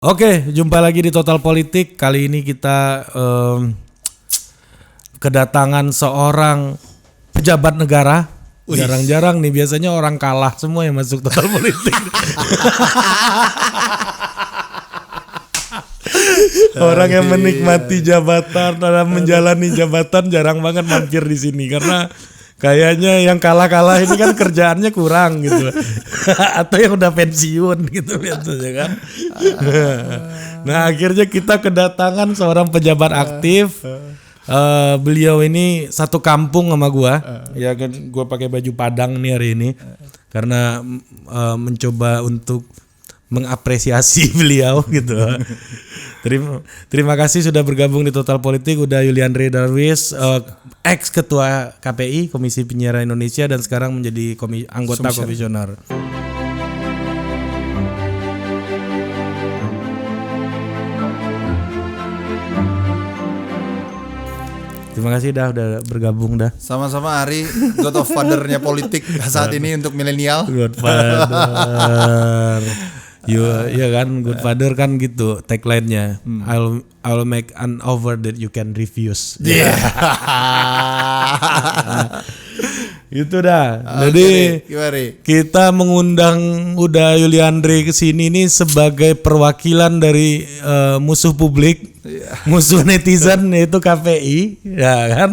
Oke, jumpa lagi di Total Politik. Kali ini kita kedatangan seorang pejabat negara. Jarang-jarang nih, biasanya orang kalah semua yang masuk Total Politik. Orang yang menikmati jabatan dalam menjalani jabatan jarang banget mampir di sini karena kayaknya yang kalah-kalah ini kan kerjaannya kurang gitu. Atau yang udah pensiun gitu biasanya kan. Nah, akhirnya kita kedatangan seorang pejabat aktif. Beliau ini satu kampung sama gua. Ya kan, gua pakai baju Padang nih hari ini karena mencoba untuk mengapresiasi beliau gitu. Terima kasih sudah bergabung di Total Politik. Udah Yuliandre Darwis, ex ketua KPI Komisi Penyiaran Indonesia dan sekarang menjadi anggota komisioner. Terima kasih udah bergabung dah. Sama-sama Ari, Godfather-nya politik saat ini untuk milenial. Godfather. Ya kan, Godfather kan gitu tagline-nya. I'll make an offer that you can refuse. Iya. Gitu dah. Jadi kita mengundang udah Yuliandre ke sini nih sebagai perwakilan dari musuh publik, musuh netizen yaitu KPI, ya kan?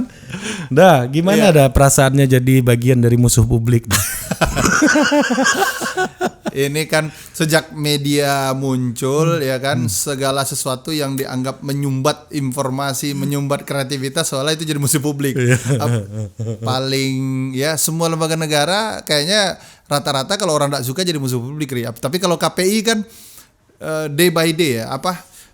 Dah, gimana dah perasaannya jadi bagian dari musuh publik? Ini kan sejak media muncul ya kan, segala sesuatu yang dianggap menyumbat informasi, menyumbat kreativitas soalnya itu jadi musuh publik. Paling ya semua lembaga negara kayaknya rata-rata kalau orang tidak suka jadi musuh publik. Tapi kalau KPI kan day by day ya,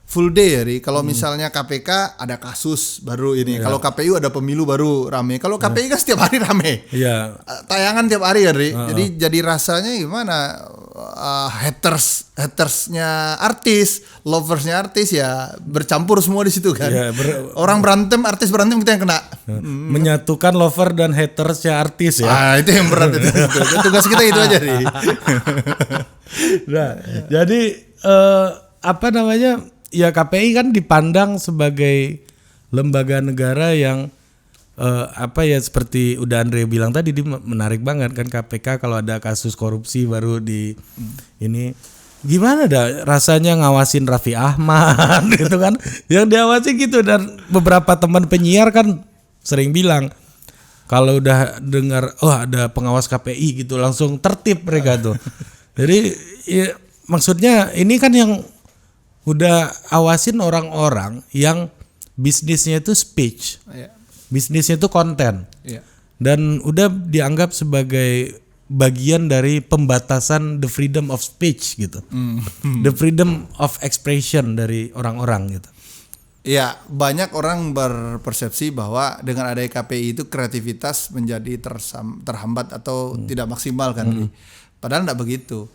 full day ya, kalau misalnya KPK ada kasus baru ini, kalau KPU ada pemilu baru rame. Kalau KPI kan setiap hari rame, tayangan tiap hari ya, Jadi rasanya gimana? Hatersnya artis, loversnya artis ya bercampur semua di situ kan. Orang berantem, artis berantem, kita yang kena. Menyatukan lover dan hatersnya artis ya. Itu yang berat itu. Tugas kita itu aja nih. Nah, jadi ya KPI kan dipandang sebagai lembaga negara yang seperti udah Andre bilang tadi, dia menarik banget kan. KPK kalau ada kasus korupsi baru di ini, gimana dah rasanya ngawasin Raffi Ahmad gitu kan, yang diawasi gitu. Dan beberapa teman penyiar kan sering bilang kalau udah dengar ada pengawas KPI gitu langsung tertib mereka tuh. Jadi ya, maksudnya ini kan yang udah awasin orang-orang yang bisnisnya itu speech, bisnisnya itu konten, dan udah dianggap sebagai bagian dari pembatasan the freedom of speech gitu, the freedom of expression dari orang-orang gitu. Ya, banyak orang berpersepsi bahwa dengan adanya KPI itu kreativitas menjadi terhambat atau tidak maksimal kan, padahal tidak begitu.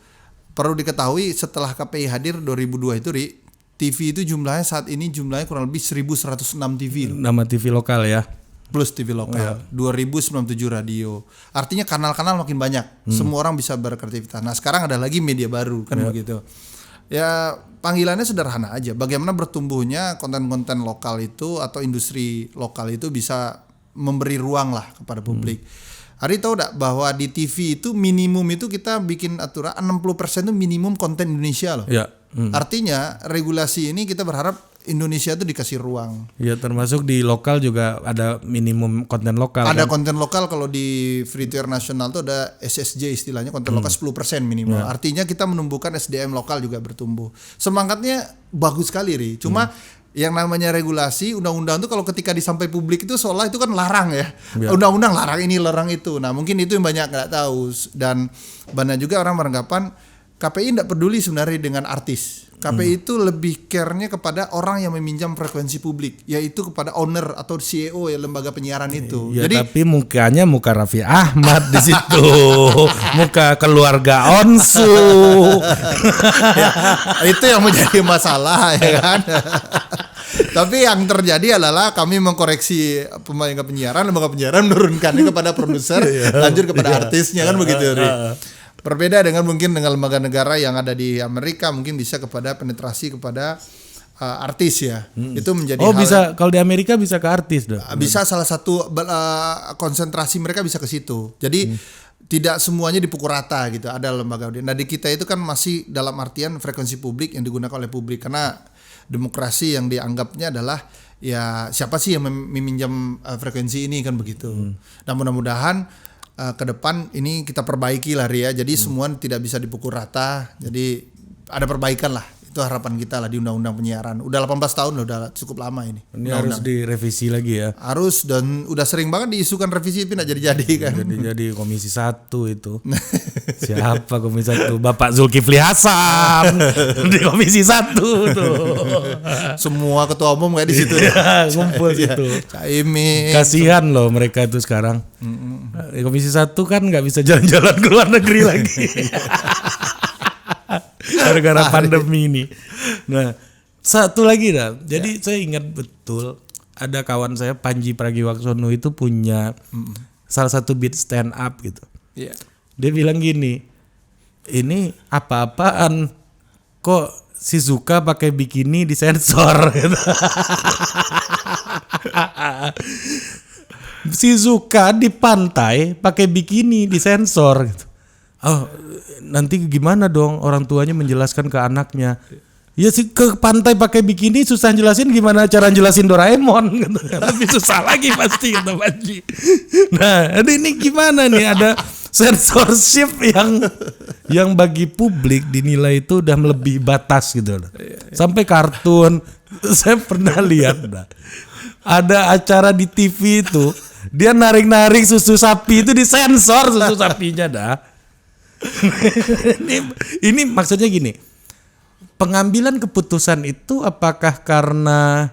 Perlu diketahui setelah KPI hadir 2002 itu, TV itu jumlahnya kurang lebih 1106 TV. Nama TV lokal ya. Plus TV lokal. 2097 radio. Artinya kanal-kanal makin banyak. Semua orang bisa berkreativitas. Nah, sekarang ada lagi media baru kan begitu. Ya, panggilannya sederhana aja. Bagaimana bertumbuhnya konten-konten lokal itu atau industri lokal itu bisa memberi ruang lah kepada publik. Ari tahu enggak bahwa di TV itu minimum itu kita bikin aturan 60% itu minimum konten Indonesia loh. Ya. Artinya regulasi ini kita berharap Indonesia itu dikasih ruang. Ya, termasuk di lokal juga ada minimum konten lokal. Ada kan? Konten lokal kalau di free to air nasional tuh ada SSJ istilahnya, konten lokal 10% minimal. Artinya kita menumbuhkan SDM lokal juga bertumbuh. Semangatnya bagus sekali, Ri. Cuma yang namanya regulasi, undang-undang itu kalau ketika disampai publik itu seolah itu kan larang ya. Undang-undang larang ini, larang itu. Nah, mungkin itu yang banyak nggak tahu. Dan banyak juga orang beranggapan KPI tidak peduli sebenarnya dengan artis. KPI itu lebih care-nya kepada orang yang meminjam frekuensi publik, yaitu kepada owner atau CEO ya lembaga penyiaran itu. Ya, jadi tapi mukanya muka Raffi Ahmad di situ, muka keluarga Onsu. Ya, itu yang menjadi masalah ya kan. Tapi yang terjadi adalah kami mengkoreksi lembaga penyiaran menurunkannya kepada produser, lanjut kepada artisnya kan begitu. Berbeda dengan mungkin dengan lembaga negara yang ada di Amerika, mungkin bisa kepada penetrasi kepada artis ya. Itu menjadi bisa kalau di Amerika bisa ke artis dong. Bisa salah satu konsentrasi mereka bisa ke situ. Jadi tidak semuanya dipukul rata gitu. Ada lembaga. Nah di kita itu kan masih dalam artian frekuensi publik yang digunakan oleh publik, karena demokrasi yang dianggapnya adalah ya siapa sih yang meminjam frekuensi ini kan begitu. Nah mudah-mudahan ke depan ini kita perbaiki lah Ria. Jadi semua tidak bisa dipukul rata. Jadi ada perbaikan lah. Itu harapan kita lah di undang-undang penyiaran. Udah 18 tahun loh, udah cukup lama ini. Ini harus direvisi lagi ya. Harus, dan udah sering banget diisukan revisi tapi tidak jadi-jadi kan. Jadi Komisi 1 itu. Siapa Komisi 1? Bapak Zulkifli Hasan di Komisi 1 tuh. Semua ketua umum kayak di situ. Ngumpul situ. Caimin. Kasihan loh mereka itu sekarang. Komisi 1 kan nggak bisa jalan-jalan ke luar negeri lagi. Gara-gara pandemi ini. Nah, satu lagi dah. Jadi saya ingat betul ada kawan saya Panji Pragiwaksono itu punya salah satu beat stand up gitu. Yeah. Dia bilang gini, ini apa-apaan kok Shizuka pakai bikini disensor gitu. Shizuka di pantai pakai bikini disensor gitu. Oh, nanti gimana dong orang tuanya menjelaskan ke anaknya? Ya sih ke pantai pakai bikini susah jelasin, gimana cara jelasin Doraemon gitu. Lebih susah lagi pasti kata Panji. Nah, ini gimana nih, ada censorship yang bagi publik dinilai itu udah melebihi batas gitu loh. Sampai kartun saya pernah lihat ada acara di TV itu dia narik-narik susu sapi itu disensor susu sapinya dah. ini maksudnya gini, pengambilan keputusan itu apakah karena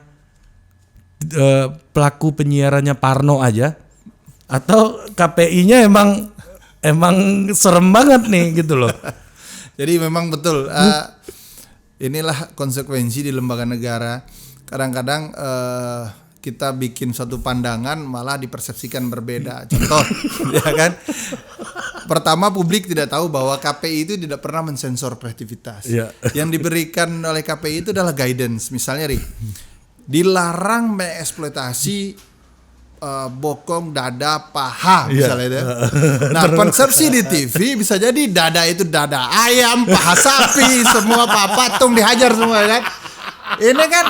pelaku penyiarannya Parno aja atau KPI-nya emang serem banget nih gitu loh. Jadi memang betul inilah konsekuensi di lembaga negara. Kadang-kadang kita bikin suatu pandangan malah dipersepsikan berbeda. Contoh, ya kan? Pertama, publik tidak tahu bahwa KPI itu tidak pernah mensensor kreativitas. Yeah. Yang diberikan oleh KPI itu adalah guidance. Misalnya, dilarang mengeksploitasi bokong, dada, paha misalnya itu. Nah, konsepsi di TV bisa jadi dada itu dada ayam, paha sapi, semua patung dihajar semua kan. Ini kan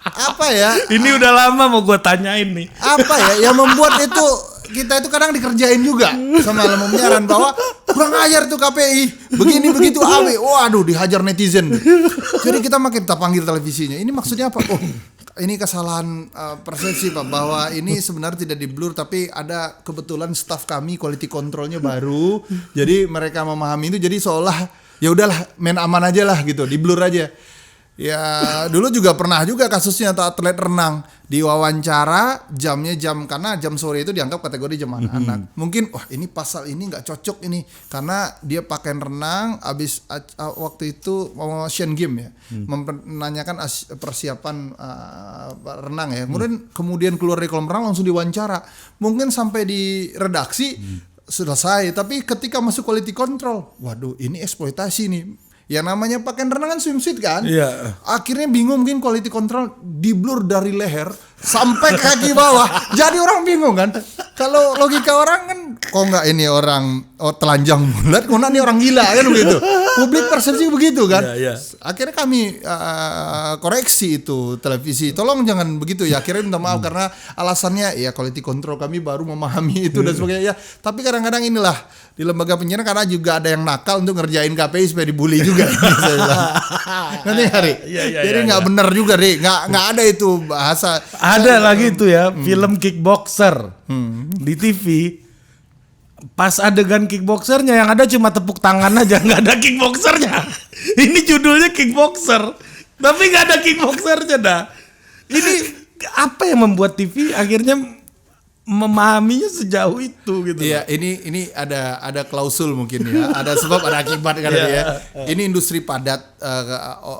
apa ya? Ini udah lama mau gue tanyain nih. Apa ya yang membuat itu kita itu kadang dikerjain juga sama lembaga penyiaran bahwa kurang ajar tuh KPI, begini begitu awe, waduh dihajar netizen. Jadi kita panggil televisinya. Ini maksudnya apa? Oh, ini kesalahan persepsi Pak, bahwa ini sebenarnya tidak di blur tapi ada kebetulan staf kami quality controlnya baru. Jadi mereka memahami itu, jadi seolah ya udahlah main aman aja lah gitu, di blur aja. Ya dulu juga pernah juga kasusnya atlet renang diwawancara jamnya karena jam sore itu dianggap kategori jam anak-anak. Mungkin wah ini pasal ini nggak cocok ini karena dia pakaian renang abis waktu itu mau Asian Games ya, menanyakan persiapan renang ya. Kemudian keluar dari kolam renang langsung diwawancara. Mungkin sampai di redaksi selesai, tapi ketika masuk quality control, waduh ini eksploitasi nih. Ya namanya pakaian renang kan swimsuit kan. Iya. Akhirnya bingung, mungkin quality control di blur dari leher sampai kaki bawah. Jadi orang bingung kan. Kalau logika orang kan kok nggak ini orang telanjang bulat, kok ini orang gila kan begitu. Publik persepsi begitu kan. Iya. Akhirnya kami koreksi itu televisi. Tolong jangan begitu ya. Akhirnya minta maaf karena alasannya ya quality control kami baru memahami itu dan sebagainya. Ya, tapi kadang-kadang inilah di lembaga penyiaran karena juga ada yang nakal untuk ngerjain KPI supaya dibully juga. Nanti hari. Jadi nggak benar juga deh. Nggak ada itu bahasa. Ada lagi itu ya film kickboxer di TV. Pas adegan kickboxernya yang ada cuma tepuk tangan aja, nggak ada kickboxernya. Ini judulnya kickboxer, tapi nggak ada kickboxernya dah. Ini apa yang membuat TV akhirnya memahaminya sejauh itu gitu. Iya, ini ada klausul mungkin ya. Ada sebab ada akibat kan ya. Ini industri padat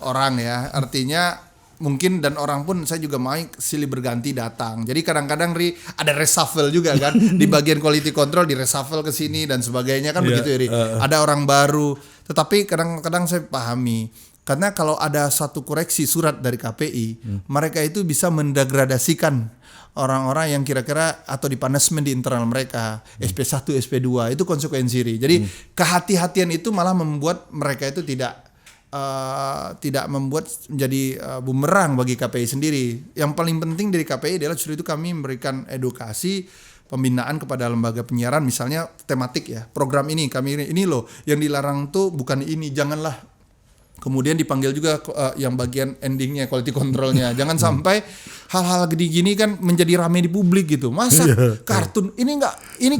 orang ya. Artinya mungkin dan orang pun saya juga mau silih berganti datang. Jadi kadang-kadang ada reshuffle juga kan di bagian quality control, di reshuffle ke sini dan sebagainya kan begitu ya Ri. Ada orang baru. Tetapi kadang-kadang saya pahami karena kalau ada satu koreksi surat dari KPI, mereka itu bisa mendegradasikan orang-orang yang kira-kira atau di punishment di internal mereka, SP1, SP2 itu konsekuensi Ri. Jadi kehati-hatian itu malah membuat mereka itu tidak membuat menjadi bumerang bagi KPI sendiri. Yang paling penting dari KPI adalah justru itu kami memberikan edukasi pembinaan kepada lembaga penyiaran, misalnya tematik ya, program ini kami ini loh yang dilarang tuh bukan ini, janganlah. Kemudian dipanggil juga yang bagian endingnya quality controlnya. Jangan sampai hal-hal gini kan menjadi ramai di publik gitu. Masa kartun ini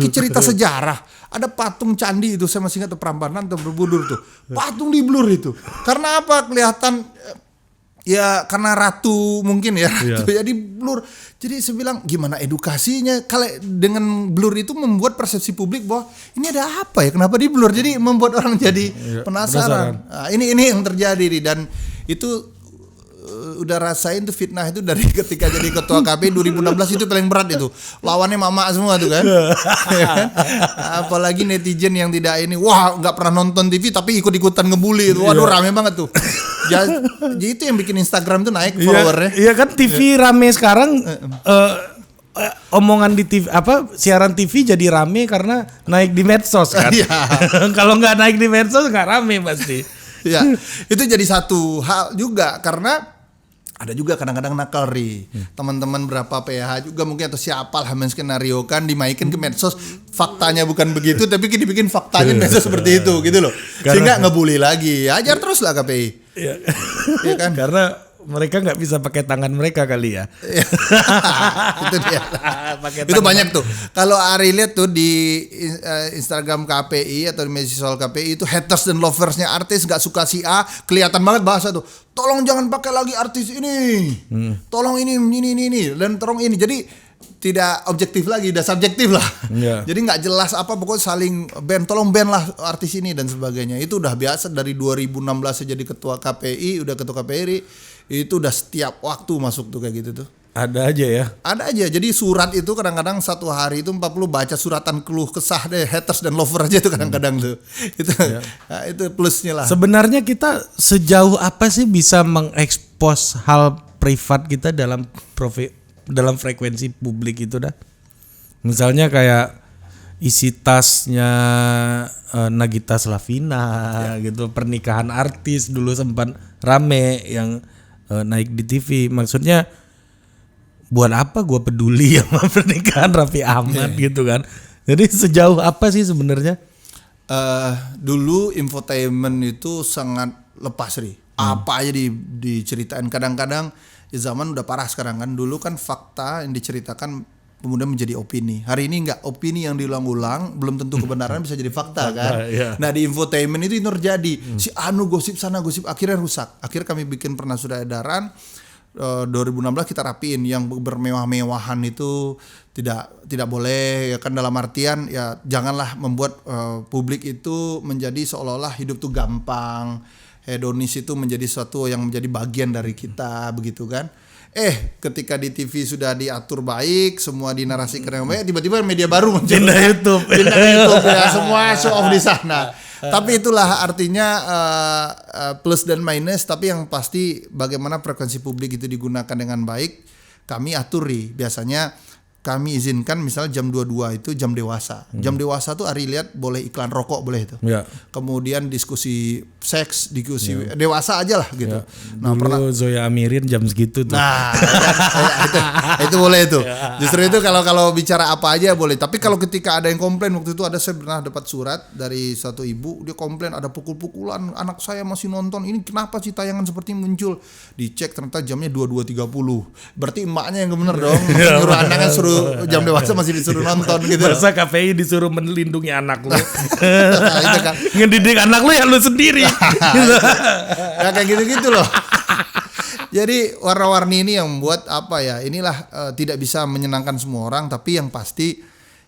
cerita sejarah. Ada patung candi itu, saya masih ingat tuh Prambanan atau Borobudur tuh. Patung di blur itu. Karena apa? Kelihatan ya karena ratu mungkin ya. Jadi blur. Jadi saya bilang gimana edukasinya kalau dengan blur itu membuat persepsi publik bahwa ini ada apa ya, kenapa di blur, jadi membuat orang jadi penasaran. Nah, ini yang terjadi dan itu udah rasain tuh fitnah itu dari ketika jadi ketua KPI 2016 itu paling berat itu. Lawannya mama semua tuh kan. Apalagi netizen yang tidak ini, wah nggak pernah nonton TV tapi ikut-ikutan ngebully itu. Waduh rame banget tuh. Jadi itu yang bikin Instagram tuh naik followernya. Iya kan TV rame sekarang. Omongan di TV siaran TV jadi rame karena naik di medsos kan. Kalau nggak naik di medsos nggak rame pasti. Ya, itu jadi satu hal juga karena ada juga kadang-kadang nakal Ri. Teman-teman berapa PH juga mungkin atau siapa lah skenario kan dimaikin ke medsos, faktanya bukan begitu tapi dibikin faktanya medsos seperti itu gitu loh. Sehingga ngebully lagi. Ajar terus lah KPI. Iya. Ya kan? Karena mereka nggak bisa pakai tangan mereka kali ya. Itu dia. Itu banyak tuh. Kalau Ari lihat tuh di Instagram KPI atau di media sosial KPI itu haters dan loversnya artis nggak suka si A, kelihatan banget bahasa tuh. Tolong jangan pakai lagi artis ini. Tolong ini dan tolong ini. Jadi tidak objektif lagi, udah subjektif lah. Jadi nggak jelas apa, pokoknya saling tolong ban lah artis ini dan sebagainya. Itu udah biasa dari 2016 saya jadi ketua KPI, udah ketua KPI itu udah setiap waktu masuk tuh kayak gitu tuh. Ada aja ya. Ada aja. Jadi surat itu kadang-kadang satu hari itu 40 baca suratan keluh kesah deh haters dan lover aja tuh kadang-kadang tuh. Itu nah, itu plusnya lah. Sebenarnya kita sejauh apa sih bisa mengekspos hal privat kita dalam frekuensi publik itu dah? Misalnya kayak isi tasnya Nagita Slavina gitu, pernikahan artis dulu sempat rame yang naik di TV. Maksudnya buat apa gue peduli sama pernikahan Raffi Ahmad gitu kan? Jadi sejauh apa sih sebenarnya? Dulu infotainment itu sangat lepas Ri. Apa aja diceritain. Kadang-kadang ya zaman udah parah sekarang kan. Dulu kan fakta yang diceritakan kemudian menjadi opini. Hari ini enggak, opini yang diulang-ulang belum tentu kebenaran bisa jadi fakta kan. Nah di infotainment itu terjadi. Si Anu gosip sana gosip, akhirnya rusak. Akhirnya kami bikin pernah sudah edaran 2016 kita rapiin yang bermewah-mewahan itu tidak boleh ya kan, dalam artian ya janganlah membuat publik itu menjadi seolah-olah hidup tuh gampang. Hedonis itu menjadi sesuatu yang menjadi bagian dari kita begitu kan. Ketika di TV sudah diatur baik, semua dinarasikan yang baik, tiba-tiba media baru muncul. Pindah YouTube ya, semua show off di sana. Tapi itulah artinya plus dan minus. Tapi yang pasti bagaimana frekuensi publik itu digunakan dengan baik, kami aturi. Biasanya kami izinkan misalnya jam 22 itu jam dewasa. Jam dewasa tuh Ari lihat boleh iklan rokok boleh itu. Kemudian diskusi seks, diskusi dewasa aja lah gitu. Nah, dulu pernah Zoya Amirin jam segitu tuh. Nah, itu boleh itu. Justru itu kalau bicara apa aja boleh. Tapi kalau ketika ada yang komplain, waktu itu saya pernah dapat surat dari satu ibu, dia komplain ada pukul-pukulan, anak saya masih nonton. Ini kenapa sih tayangan seperti ini muncul? Dicek ternyata jamnya 22.30. Berarti emaknya yang bener dong. Nyuruh anaknya suruh jam dewasa masih disuruh nonton gitu. Masa KPI disuruh melindungi anak lu. Itu kan. Ngedidik anak lu ya lu sendiri. Ya kayak gitu-gitu loh. Jadi warna-warni ini yang membuat apa ya, inilah tidak bisa menyenangkan semua orang, tapi yang pasti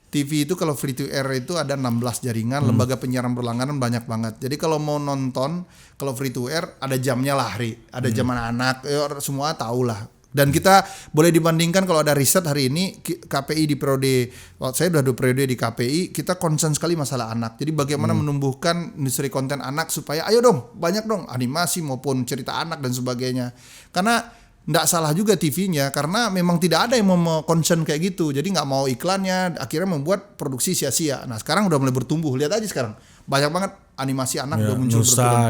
TV itu kalau free to air itu ada 16 jaringan, lembaga penyiaran berlangganan banyak banget. Jadi kalau mau nonton, kalau free to air ada jamnya lah, ada jam anak-anak, semua tahu lah. Dan kita boleh dibandingkan kalau ada riset hari ini KPI di periode, saya udah 2 periode di KPI, kita concern sekali masalah anak. Jadi bagaimana menumbuhkan industri konten anak supaya ayo dong, banyak dong animasi maupun cerita anak dan sebagainya. Karena nggak salah juga TV-nya karena memang tidak ada yang mau concern kayak gitu, jadi nggak mau iklannya, akhirnya membuat produksi sia-sia. Nah sekarang udah mulai bertumbuh, lihat aja sekarang banyak banget animasi anak udah muncul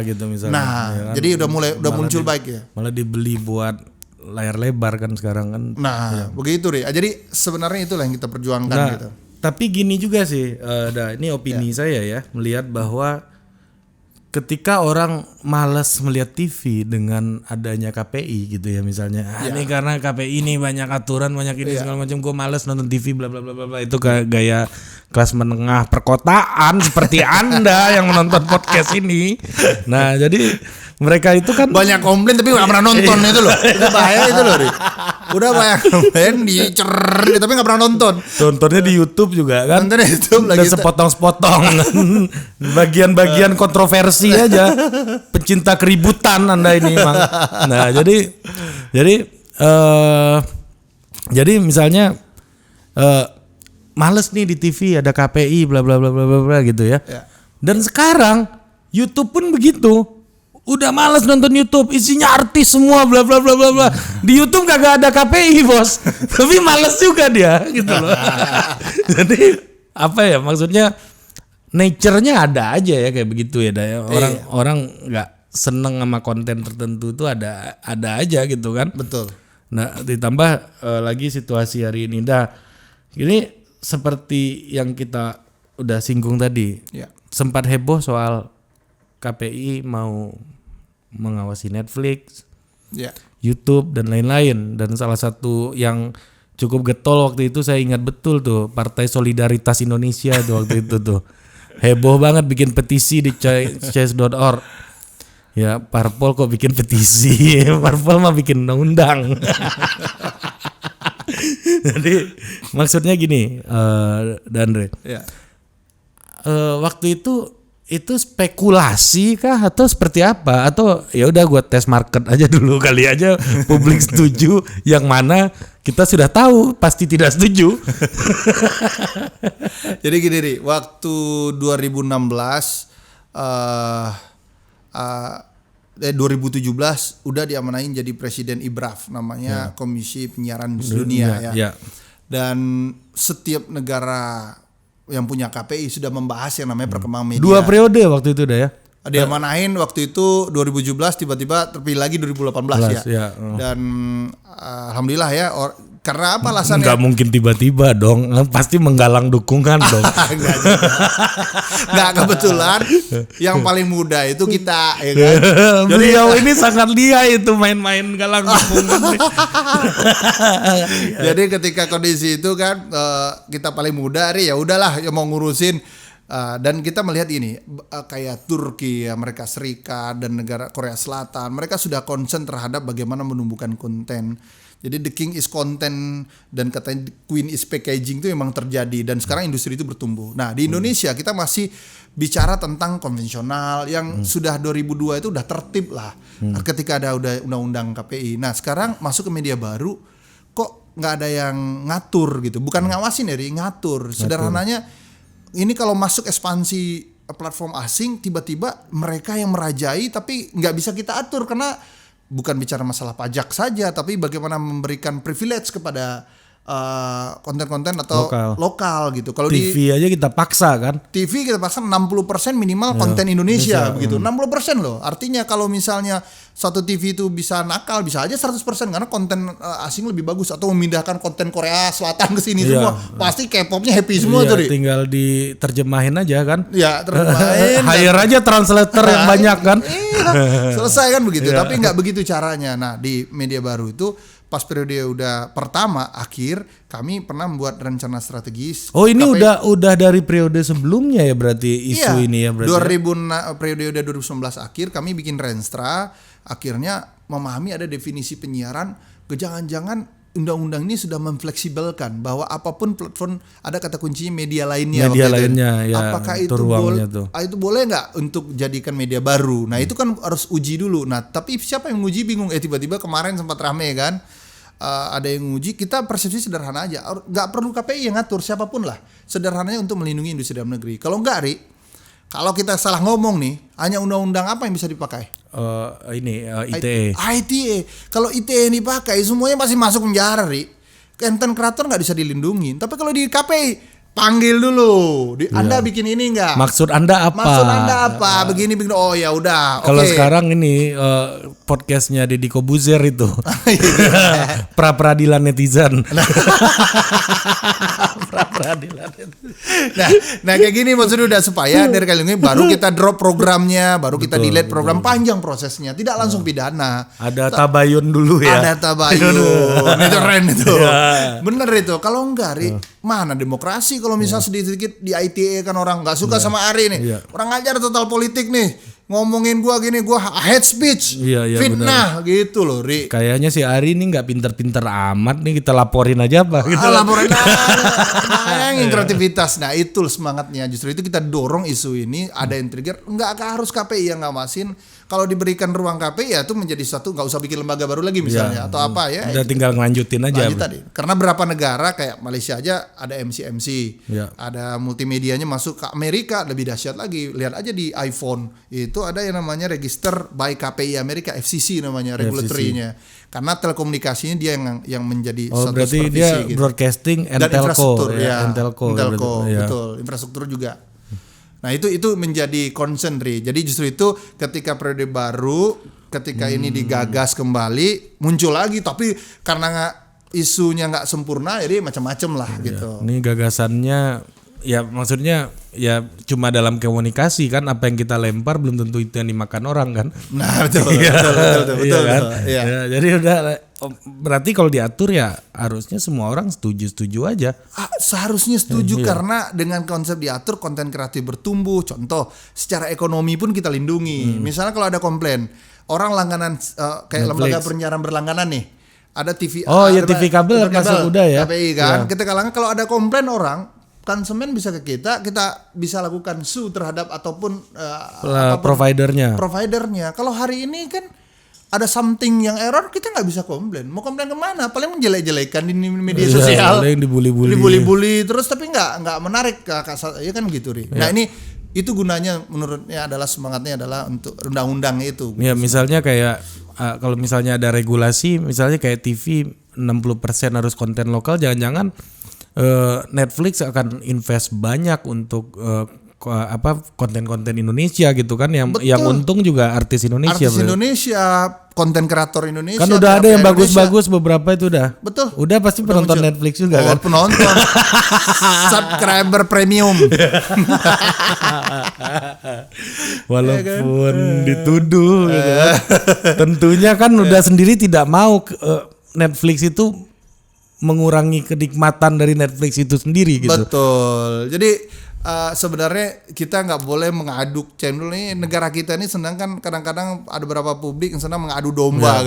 gitu misalnya. Nah ya kan? jadi udah muncul baik ya. Malah dibeli buat layar lebar kan sekarang kan. Nah begitu deh. Jadi sebenarnya itulah yang kita perjuangkan gitu. Tapi gini juga sih, ini opini saya ya, melihat bahwa ketika orang malas melihat TV dengan adanya KPI gitu ya misalnya, ini karena KPI ini banyak aturan, banyak ini segala macam, gue malas nonton TV bla bla bla bla, itu kayak gaya kelas menengah perkotaan seperti Anda yang menonton podcast ini. Nah, jadi mereka itu kan banyak komplain tapi nggak pernah nonton itu loh. Itu bahaya itu loh, Ri. Udah banyak komplain tapi nggak pernah nonton. Nontonnya di YouTube juga kan. Nontonnya YouTube lagi sepotong-sepotong bagian-bagian kontroversi aja. Pencinta keributan Anda ini Mang. Nah, jadi misalnya males nih di TV ada KPI bla bla bla bla bla gitu ya. Dan sekarang YouTube pun begitu. Udah malas nonton YouTube, isinya artis semua bla bla bla bla bla. Di YouTube kagak ada KPI, Bos. Tapi malas juga dia gitu loh. Jadi apa ya maksudnya, nature-nya ada aja ya kayak begitu ya. Orang nggak seneng sama konten tertentu itu ada aja gitu kan. Betul. Nah, ditambah lagi situasi hari ini ini seperti yang kita udah singgung tadi. Sempat heboh soal KPI mau mengawasi Netflix, YouTube dan lain-lain. Dan salah satu yang cukup getol waktu itu saya ingat betul tuh Partai Solidaritas Indonesia tuh waktu itu tuh heboh banget bikin petisi di change.org. Ya, Parpol kok bikin petisi, Parpol mah bikin undang-undang. Jadi maksudnya gini, Dandre, waktu itu spekulasi kah atau seperti apa, atau ya udah gue tes market aja dulu kali aja publik setuju, yang mana kita sudah tahu pasti tidak setuju. Jadi gini nih, waktu 2016 2017 udah diamanain jadi presiden IBRAF, namanya Komisi Penyiaran Dunia ya. Dan setiap negara yang punya KPI sudah membahas yang namanya perkembangan media. 2 periode waktu itu udah ya. Dia manahin waktu itu 2017, tiba-tiba terpilih lagi 2018 ya. Dan alhamdulillah ya, karena apa alasannya? Nggak mungkin tiba-tiba dong, pasti menggalang dukungan dong. Nggak kebetulan yang paling muda itu kita, ya kan? Beliau ini sangat dia itu main-main galang dukungan. Jadi ketika kondisi itu kan kita paling muda, ya udahlah yang mau ngurusin. Dan kita melihat ini kayak Turki, Amerika Serikat dan negara Korea Selatan, mereka sudah concern terhadap bagaimana menumbuhkan konten. Jadi the king is content dan katanya queen is packaging itu memang terjadi, dan sekarang industri itu bertumbuh. Nah di Indonesia kita masih bicara tentang konvensional yang sudah 2002 itu udah tertib lah ketika ada udah undang-undang KPI. Nah sekarang masuk ke media baru kok nggak ada yang ngatur gitu, bukan ngawasin dari ngatur. Sederhananya ini kalau masuk ekspansi platform asing, tiba-tiba mereka yang merajai tapi nggak bisa kita atur, karena bukan bicara masalah pajak saja, tapi bagaimana memberikan privilege kepada konten-konten atau lokal gitu. Kalau TV aja kita paksa kan. TV kita paksa 60% minimal konten Indonesia begitu. 60% loh. Artinya kalau misalnya satu TV itu bisa nakal, bisa aja 100% karena konten asing lebih bagus, atau memindahkan konten Korea Selatan ke sini semua. Pasti K-popnya happy semua tuh. Tinggal diterjemahin aja kan. Ya, terjemahin. Hire aja translator yang banyak kan. Selesai kan begitu. Tapi nggak begitu caranya. Nah, di media baru itu pas periode udah pertama akhir, kami pernah membuat rencana strategis. Oh, ini udah dari periode sebelumnya ya berarti isu ini ya berarti. Periode udah 2019 akhir kami bikin Renstra, akhirnya memahami ada definisi penyiaran, jangan-jangan undang-undang ini sudah memfleksibelkan bahwa apapun platform ada kata kuncinya media lainnya. Media lainnya ya. Apakah itu boleh nggak untuk jadikan media baru? Nah itu kan harus uji dulu. Nah tapi siapa yang nguji bingung. Tiba-tiba kemarin sempat rame kan. Ada yang nguji. Kita persepsi sederhana aja. Nggak perlu KPI yang ngatur siapapun lah. Sederhananya untuk melindungi industri dalam negeri. Kalau nggak Ri, kalau kita salah ngomong nih, hanya undang-undang apa yang bisa dipakai? ITE. ITE. Kalau ITE ini dipakai, semuanya pasti masuk penjara, Ri. Konten kreator nggak bisa dilindungi. Tapi kalau di KPI, panggil dulu. Anda bikin ini nggak? Maksud Anda apa? Begini. Oh ya udah. Kalau sekarang ini podcastnya Deddy Kobuzer itu pra peradilan netizen. Nah kayak gini maksudnya udah supaya dari kali ini baru kita drop programnya, baru kita delete program, panjang prosesnya, tidak langsung pidana. Ada tabayun dulu ya. Ada tabayun. Itu keren itu. Bener itu. Kalau enggak Ri, mana demokrasi kalau misal sedikit-sedikit di ITE kan orang nggak suka sama Ari nih. Orang ajar total politik nih. Ngomongin gua gini, gua hate speech, fitnah bener. Gitu loh, Ri. Kayaknya si Ari ini nggak pinter-pinter amat nih, kita laporin aja apa? Gitu. Laporin aja, yang kreativitas. Nah itu semangatnya. Justru itu kita dorong isu ini. Ada yang trigger, nggak harus KPI yang ngawasin. Kalau diberikan ruang KPI ya itu menjadi satu, nggak usah bikin lembaga baru lagi misalnya atau apa ya. Udah tinggal ngelanjutin aja. Tadi. Karena berapa negara kayak Malaysia aja ada MC, ada multimedianya masuk ke Amerika lebih dahsyat lagi. Lihat aja di iPhone itu ada yang namanya register by KPI Amerika, FCC namanya regulatory-nya. Karena telekomunikasinya dia yang menjadi satu berarti supervisi dia gitu. Broadcasting and infrastruktur telco, betul. Infrastruktur juga. Nah itu menjadi concern Ri. Jadi justru itu ketika periode baru, ketika ini digagas kembali, muncul lagi. Tapi karena isunya nggak sempurna, jadi macam-macam lah gitu. Ini gagasannya, ya maksudnya ya cuma dalam komunikasi kan, apa yang kita lempar belum tentu itu yang dimakan orang kan. Nah betul kan. Ya, jadi udah berarti kalau diatur ya harusnya semua orang setuju aja. Seharusnya setuju karena dengan konsep diatur konten kreatif bertumbuh. Contoh secara ekonomi pun kita lindungi. Misalnya kalau ada komplain orang langganan kayak Netflix. Lembaga penyiaran berlangganan nih. Ada TV. TV kabel masuk udah ya. KPI kan. Ketika kalau ada komplain orang, konsumen bisa ke kita bisa lakukan sue terhadap ataupun providernya. Kalau hari ini kan ada something yang error, kita nggak bisa komplain. Mau komplain kemana? Paling menjelek-jelekan di media sosial. Paling dibully terus, tapi nggak menarik ya kan gitu Ri. Nah ini itu gunanya menurutnya adalah semangatnya adalah untuk undang-undang itu. Ya misalnya kayak kalau misalnya ada regulasi, misalnya kayak TV 60% harus konten lokal, jangan-jangan Netflix akan invest banyak untuk konten-konten Indonesia gitu kan, yang untung juga artis Indonesia. Konten kreator Indonesia. Kan udah ada yang bagus-bagus beberapa itu udah. Betul. Udah pasti penonton Netflix juga kan. Penonton. Subscriber premium. Walaupun dituduh gitu kan. Tentunya kan udah sendiri tidak mau Netflix itu mengurangi kenikmatan dari Netflix itu sendiri gitu. Betul. Jadi sebenarnya kita nggak boleh mengaduk channel ini. Negara kita ini senang kan, kadang-kadang ada beberapa publik yang senang mengadu domba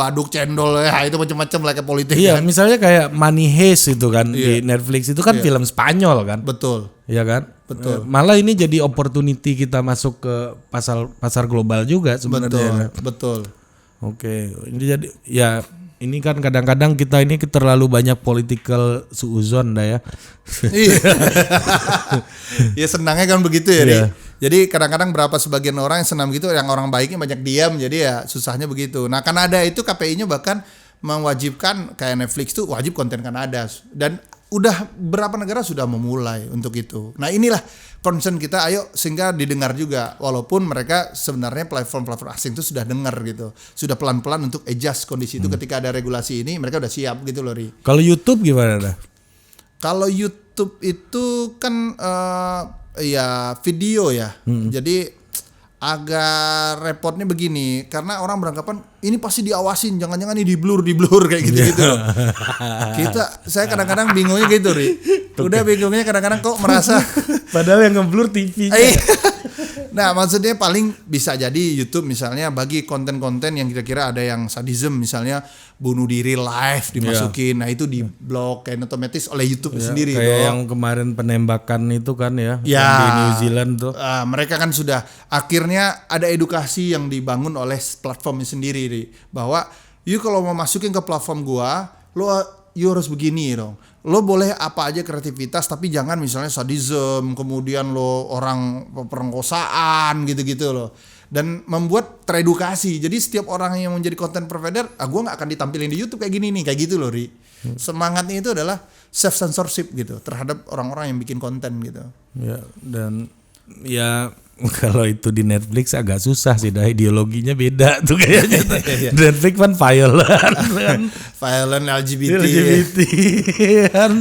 aduk cendol ya, itu macam-macam lah kayak politik. Iya, kan? Misalnya kayak Money Heist itu kan di Netflix itu kan film Spanyol kan. Betul. Iya kan? Betul. Malah ini jadi opportunity kita masuk ke pasar global juga sebenarnya. Betul. Oke, ini jadi ya. Ini kan kadang-kadang kita ini terlalu banyak political suuzon dah ya. Ya senangnya kan begitu ya, Ri. Jadi kadang-kadang berapa sebagian orang yang senang gitu, yang orang baiknya banyak diam, jadi ya susahnya begitu. Nah Kanada itu KPI-nya bahkan mewajibkan kayak Netflix tuh wajib konten Kanada, dan udah berapa negara sudah memulai untuk itu. Nah inilah concern kita, ayo sehingga didengar juga, walaupun mereka sebenarnya platform asing itu sudah dengar gitu, sudah pelan-pelan untuk adjust kondisi itu. Ketika ada regulasi ini mereka udah siap gitu loh, Ri. Kalau YouTube gimana dah? Kalau YouTube itu kan ya video ya, jadi agak repotnya begini, karena orang beranggapan ini pasti diawasin, jangan-jangan ini di blur kayak gitu. Saya kadang-kadang bingungnya gitu, Ri. Udah bingungnya kadang-kadang kok merasa padahal yang ngeblur TV. Nah, maksudnya paling bisa jadi YouTube misalnya bagi konten-konten yang kira-kira ada yang sadism, misalnya bunuh diri live dimasukin. Nah, itu di blok kayak otomatis oleh YouTube sendiri. Kayak yang kemarin penembakan itu kan ya, Ya, yang di New Zealand tuh. mereka kan sudah akhirnya ada edukasi yang dibangun oleh platformnya sendiri nih, bahwa you kalau mau masukin ke platform gua, you harus begini dong. Lo boleh apa aja kreativitas, tapi jangan misalnya sadism, kemudian lo orang perkosaan gitu-gitu loh. Dan membuat teredukasi. Jadi setiap orang yang menjadi content provider, gua nggak akan ditampilin di YouTube kayak gini nih, kayak gitu loh, Ri. Semangatnya itu adalah self censorship gitu terhadap orang-orang yang bikin konten gitu. Ya, dan ya kalau itu di Netflix agak susah sih, dah ideologinya beda tuh kayaknya. Netflix kan violent, Violent LGBT. kan.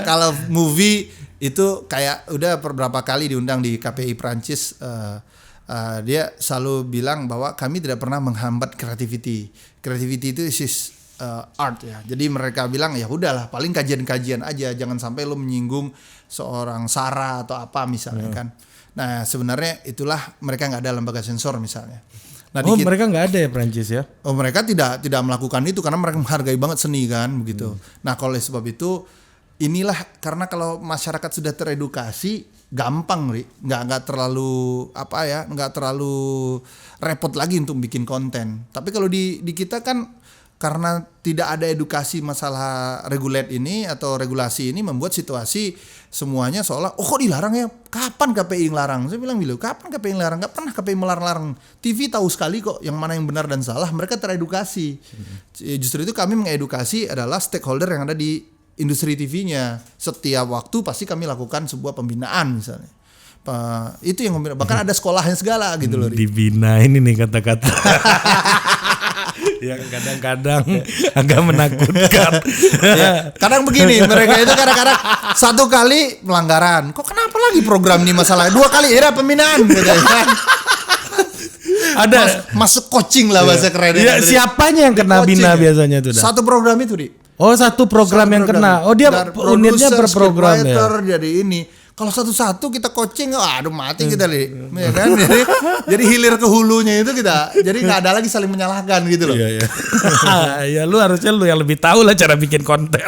Kalau movie itu kayak udah beberapa kali diundang di KPI Prancis, dia selalu bilang bahwa kami tidak pernah menghambat creativity. Creativity itu is art ya. Jadi mereka bilang ya udahlah, paling kajian-kajian aja, jangan sampai lo menyinggung seorang Sarah atau apa misalnya kan. Nah sebenarnya itulah mereka nggak ada lembaga sensor misalnya. Nah, mereka nggak ada ya Prancis ya? Oh mereka tidak melakukan itu karena mereka menghargai banget seni kan begitu. Nah kalau sebab itu inilah karena kalau masyarakat sudah teredukasi gampang, nggak terlalu nggak terlalu repot lagi untuk bikin konten. Tapi kalau di kita kan karena tidak ada edukasi masalah regulasi ini membuat situasi semuanya seolah kok dilarang ya, kapan KPI ngelarang? Saya bilang kapan KPI ngelarang? Nggak pernah KPI melarang. TV tahu sekali kok yang mana yang benar dan salah, mereka teredukasi. Justru itu kami mengedukasi adalah stakeholder yang ada di industri TV-nya. Setiap waktu pasti kami lakukan sebuah pembinaan misalnya. Itu yang bahkan ada sekolahnya segala gitu loh. Dibina ini nih kata-kata. Yang kadang-kadang agak menakutkan. Ya, kadang begini, mereka itu kadang-kadang satu kali pelanggaran. Kok kenapa lagi program ini masalah? 2 kali era pembinaan gitu kan. Ada masuk coaching lah bahasa keren. Ya, siapanya yang kena bina biasanya tuh? Satu program itu, Di. Oh, satu program yang kena. Oh, dia unitnya per program ya. Jadi ini kalau satu-satu kita coaching, aduh mati kita nih, ya kan? Jadi hilir ke hulunya itu kita, jadi nggak ada lagi saling menyalahkan gitu loh. Iya. Ya lu harusnya lu yang lebih tahu lah cara bikin konten.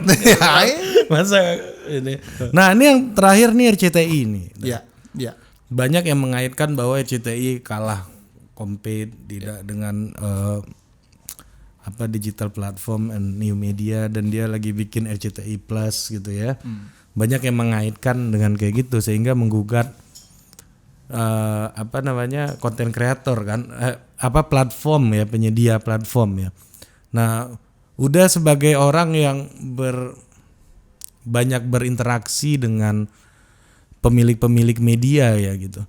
Masa ini. Nah ini yang terakhir nih RCTI ini. Iya. Banyak yang mengaitkan bahwa RCTI kalah compete tidak dengan digital platform and new media, dan dia lagi bikin RCTI Plus gitu ya. Banyak yang mengaitkan dengan kayak gitu sehingga menggugat konten kreator kan, platform ya, penyedia platform ya. Nah, udah sebagai orang yang banyak berinteraksi dengan pemilik-pemilik media ya gitu.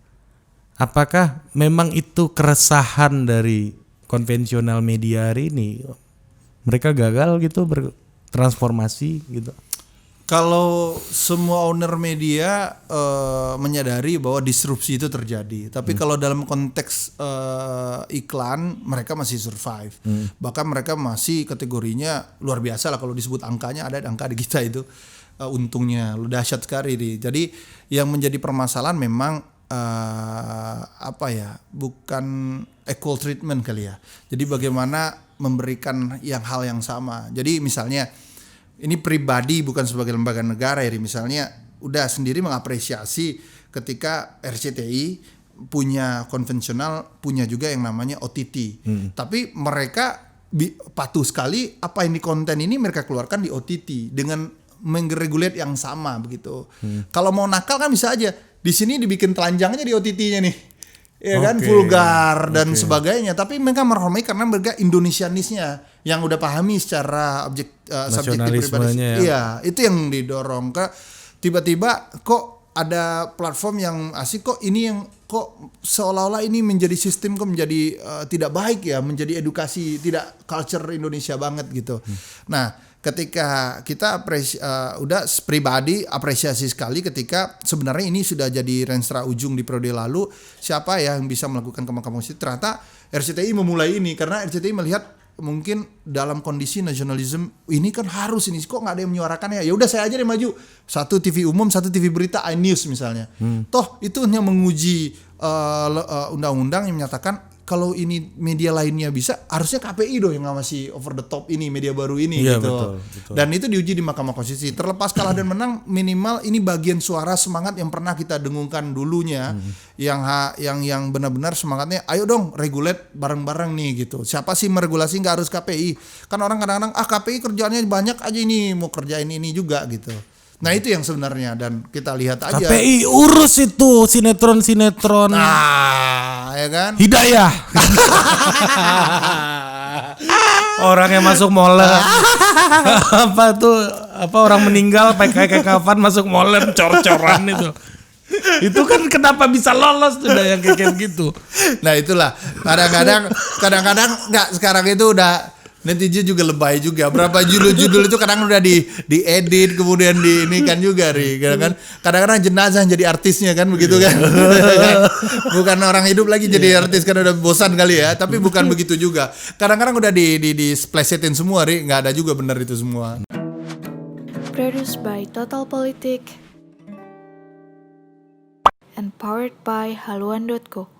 Apakah memang itu keresahan dari konvensional media hari ini? Mereka gagal gitu bertransformasi gitu. Kalau semua owner media menyadari bahwa disrupsi itu terjadi, tapi kalau dalam konteks iklan mereka masih survive. Bahkan mereka masih kategorinya luar biasa lah, kalau disebut angkanya, ada angka di kita itu untungnya lu dahsyat sekali nih. Jadi yang menjadi permasalahan memang bukan equal treatment kali ya. Jadi bagaimana memberikan hal yang sama. Jadi misalnya ini pribadi bukan sebagai lembaga negara ya, misalnya udah sendiri mengapresiasi ketika RCTI punya konvensional, punya juga yang namanya OTT. Tapi mereka patuh sekali apa ini konten ini mereka keluarkan di OTT dengan mengregulate yang sama begitu. Kalau mau nakal kan bisa aja di sini dibikin telanjangnya di OTT-nya nih. Ya kan, vulgar dan sebagainya, tapi mereka menghormati karena mereka Indonesianisnya yang udah pahami secara subjektif pribadi. Iya, itu yang didorong. Tiba-tiba kok ada platform yang asik, kok ini yang kok seolah-olah ini menjadi sistem kok menjadi tidak baik ya, menjadi edukasi tidak culture Indonesia banget gitu. Nah, ketika kita udah pribadi apresiasi sekali ketika sebenarnya ini sudah jadi renstra ujung di periode lalu, siapa ya yang bisa melakukan kembang-kembang itu, ternyata RCTI memulai ini karena RCTI melihat mungkin dalam kondisi nasionalisme ini kan harus ini kok nggak ada yang menyuarakan ya udah saya aja deh maju, satu TV umum, satu TV berita, iNews misalnya. Toh itu yang menguji undang-undang yang menyatakan kalau ini media lainnya bisa, harusnya KPI dong yang ngawasi over the top ini, media baru ini Iya, gitu. betul. Dan itu diuji di Mahkamah Konstitusi. Terlepas kalah dan menang, minimal ini bagian suara semangat yang pernah kita dengungkan dulunya, yang benar-benar semangatnya, ayo dong regulate bareng-bareng nih gitu. Siapa sih meregulasi, nggak harus KPI. Kan orang kadang-kadang KPI kerjaannya banyak aja ini, mau kerjain ini juga gitu. Nah itu yang sebenarnya, dan kita lihat aja. KPI urus itu sinetron-sinetron. Nah, ya kan? Hidayah. Orang yang masuk molen. Apa tuh? Apa orang meninggal pakai kafan masuk molen cor-coran itu. Itu kan kenapa bisa lolos tuh yang kayak gitu. Nah itulah kadang-kadang nggak, sekarang itu udah netizen juga lebay juga. Berapa judul-judul itu kadang udah diedit kemudian di ini kan juga kan. Kadang-kadang jenazah jadi artisnya kan begitu kan. Bukan orang hidup lagi jadi artis kan, udah bosan kali ya. Tapi bukan begitu juga. Kadang-kadang udah di splesetin semua, nggak ada juga benar itu semua. Produced by Total Politik and powered by haluan.co.